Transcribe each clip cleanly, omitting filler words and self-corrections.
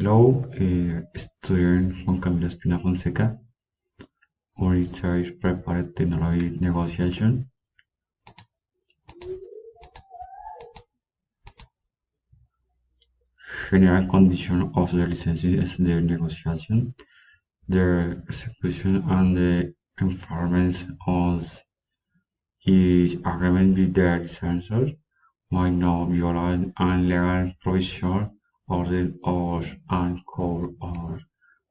Hello, student Juan Camilo Espina Fonseca, on research prepared technology negotiation. General condition of the licensing is the negotiation, the execution and the enforcement of each agreement with the licensor might not violate legal provision ordered or uncalled or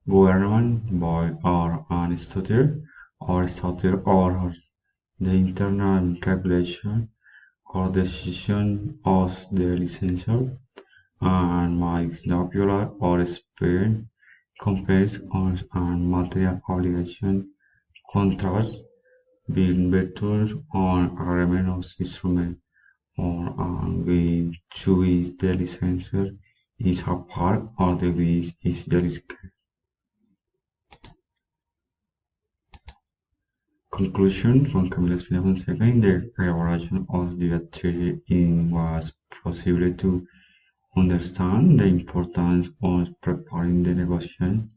government by or an statute or the internal regulation or decision of the licensor and might not violate or experience complaints on and material obligation contracts being virtual on agreement of instrument or to which the licensor is a part of the which is the conclusion from Camilo Espina Fonseca in the elaboration of the theory it was possible to understand the importance of preparing the negotiation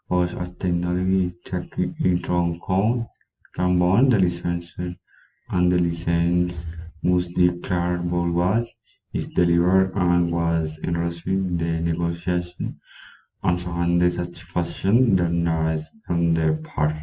of a technology taking into account the licensor and the license must declare both what is delivered and was enriched in the negotiation and so on the satisfaction the knowledge on their part.